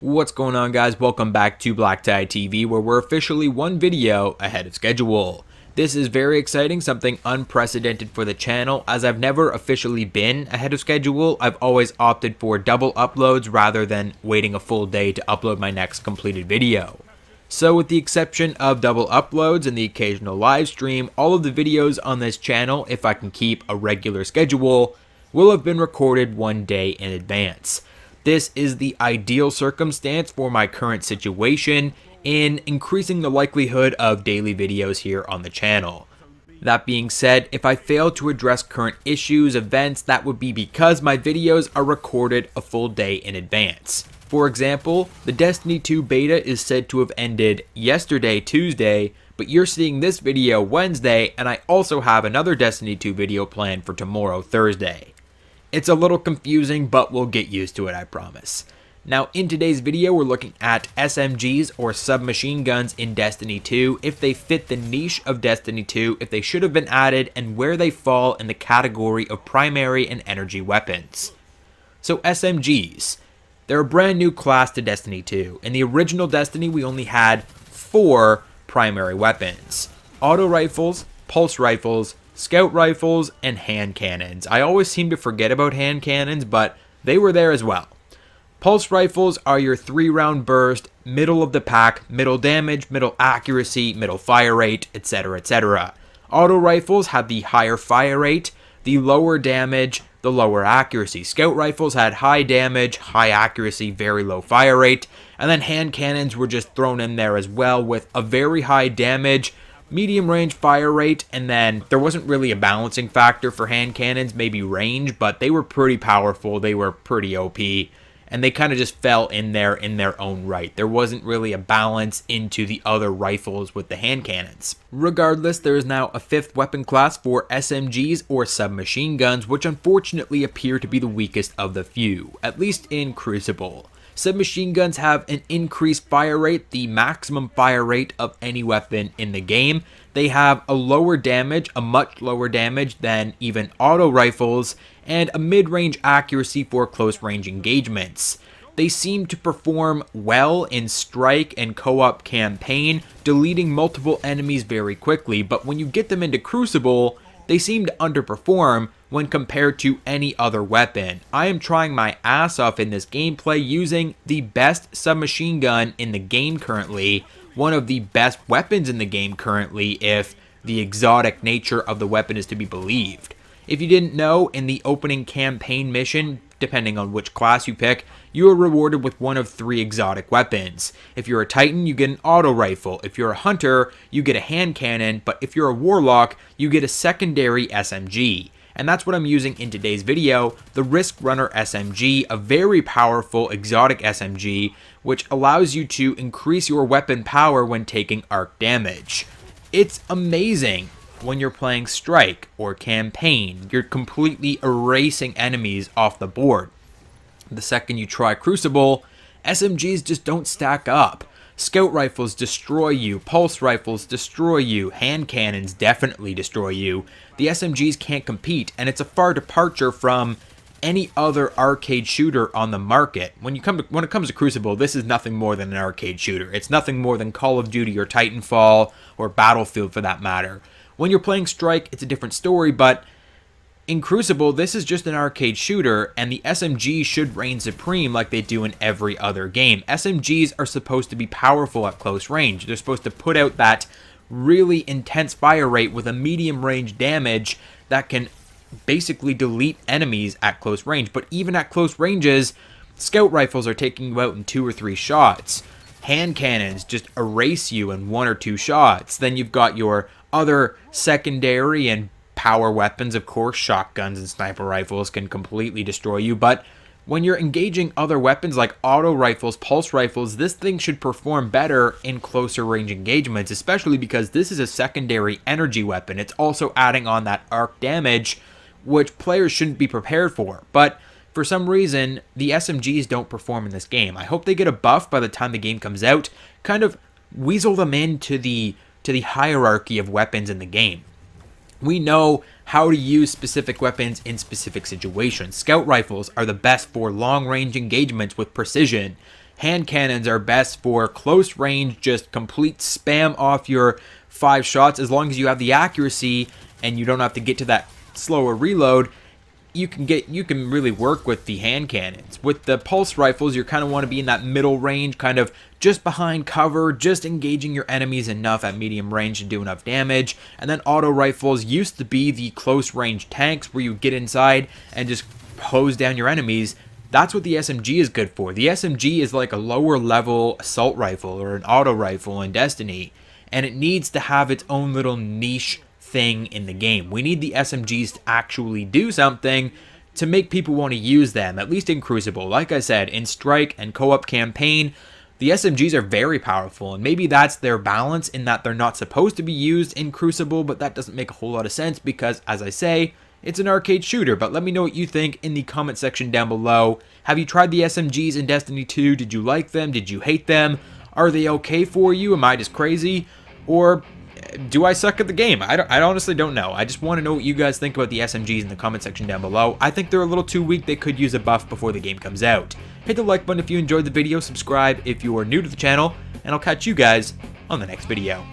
What's going on, guys? Welcome back to BlackTideTV, where we're officially one video ahead of schedule. This is very exciting, something unprecedented for the channel, as I've never officially been ahead of schedule. I've always opted for double uploads rather than waiting a full day to upload my next completed video. So with the exception of double uploads and the occasional live stream, all of the videos on this channel, if I can keep a regular schedule, will have been recorded one day in advance. This is the ideal circumstance for my current situation in increasing the likelihood of daily videos here on the channel. That being said, if I fail to address current issues, events, that would be because my videos are recorded a full day in advance. For example, the Destiny 2 beta is said to have ended yesterday, Tuesday, but you're seeing this video Wednesday, and I also have another Destiny 2 video planned for tomorrow, Thursday. It's a little confusing, but we'll get used to it, I promise. Now, in today's video, we're looking at SMGs or submachine guns in Destiny 2, if they fit the niche of Destiny 2, if they should have been added, and where they fall in the category of primary and energy weapons. So SMGs, they're a brand new class to Destiny 2. In the original Destiny, we only had 4 primary weapons: auto rifles, pulse rifles, scout rifles, and hand cannons. I always seem to forget about hand cannons, but they were there as well. Pulse rifles are your 3-round burst, middle of the pack, middle damage, middle accuracy, middle fire rate, etc, etc. Auto rifles have the higher fire rate, the lower damage, the lower accuracy. Scout rifles had high damage, high accuracy, very low fire rate, and then hand cannons were just thrown in there as well with a very high damage, medium range fire rate, and then there wasn't really a balancing factor for hand cannons, maybe range, but they were pretty powerful, they were pretty OP, and they kind of just fell in there in their own right. There wasn't really a balance into the other rifles with the hand cannons. Regardless, there is now a 5th weapon class for SMGs or submachine guns, which unfortunately appear to be the weakest of the few, at least in Crucible. Submachine guns have an increased fire rate, the maximum fire rate of any weapon in the game. They have a lower damage, a much lower damage than even auto rifles, and a mid-range accuracy for close-range engagements. They seem to perform well in strike and co-op campaign, deleting multiple enemies very quickly, but when you get them into Crucible, they seem to underperform when compared to any other weapon. I am trying my ass off in this gameplay using the best submachine gun in the game currently, one of the best weapons in the game currently if the exotic nature of the weapon is to be believed. If you didn't know, in the opening campaign mission, depending on which class you pick, you are rewarded with one of 3 exotic weapons. If you're a Titan, you get an auto rifle. If you're a hunter, you get a hand cannon, but if you're a warlock, you get a secondary SMG. And that's what I'm using in today's video, the Risk Runner SMG, a very powerful exotic SMG, which allows you to increase your weapon power when taking arc damage. It's amazing. When you're playing Strike or Campaign, you're completely erasing enemies off the board. The second you try Crucible, SMGs just don't stack up. Scout rifles destroy you, pulse rifles destroy you, hand cannons definitely destroy you. The SMGs can't compete, and it's a far departure from any other arcade shooter on the market. When it comes to Crucible, this is nothing more than an arcade shooter. It's nothing more than Call of Duty or Titanfall or Battlefield for that matter. When you're playing Strike, it's a different story, but in Crucible, this is just an arcade shooter, and the SMG should reign supreme like they do in every other game. SMGs are supposed to be powerful at close range. They're supposed to put out that really intense fire rate with a medium range damage that can basically delete enemies at close range. But even at close ranges, scout rifles are taking you out in 2 or 3 shots. Hand cannons just erase you in 1 or 2 shots. Then you've got your other secondary and power weapons, of course. Shotguns and sniper rifles can completely destroy you, but when you're engaging other weapons like auto rifles, pulse rifles, this thing should perform better in closer range engagements, especially because this is a secondary energy weapon. It's also adding on that arc damage, which players shouldn't be prepared for, but for some reason, the SMGs don't perform in this game. I hope they get a buff by the time the game comes out, kind of weasel them into the hierarchy of weapons in the game. We know how to use specific weapons in specific situations. Scout rifles are the best for long-range engagements with precision. hand cannons are best for close range, just complete spam off your 5 shots. As long as you have the accuracy and you don't have to get to that slower reload, you can really work with the hand cannons. With the pulse rifles, you kind of want to be in that middle range, kind of just behind cover, just engaging your enemies enough at medium range to do enough damage. And then auto rifles used to be the close range tanks where you get inside and just hose down your enemies. That's what the SMG is good for. The SMG is like a lower level assault rifle or an auto rifle in Destiny, and it needs to have its own little niche thing in the game. We need the SMGs to actually do something to make people want to use them, at least in Crucible. Like I said, in Strike and co-op campaign, the SMGs are very powerful, and maybe that's their balance in that they're not supposed to be used in Crucible, but that doesn't make a whole lot of sense because, as I say, it's an arcade shooter. But let me know what you think in the comment section down below. Have you tried the SMGs in Destiny 2? Did you like them? Did you hate them? Are they okay for you? Am I just crazy? Or do I suck at the game? I honestly don't know. I just want to know what you guys think about the SMGs in the comment section down below. I think they're a little too weak. They could use a buff before the game comes out. Hit the like button if you enjoyed the video, subscribe if you are new to the channel, and I'll catch you guys on the next video.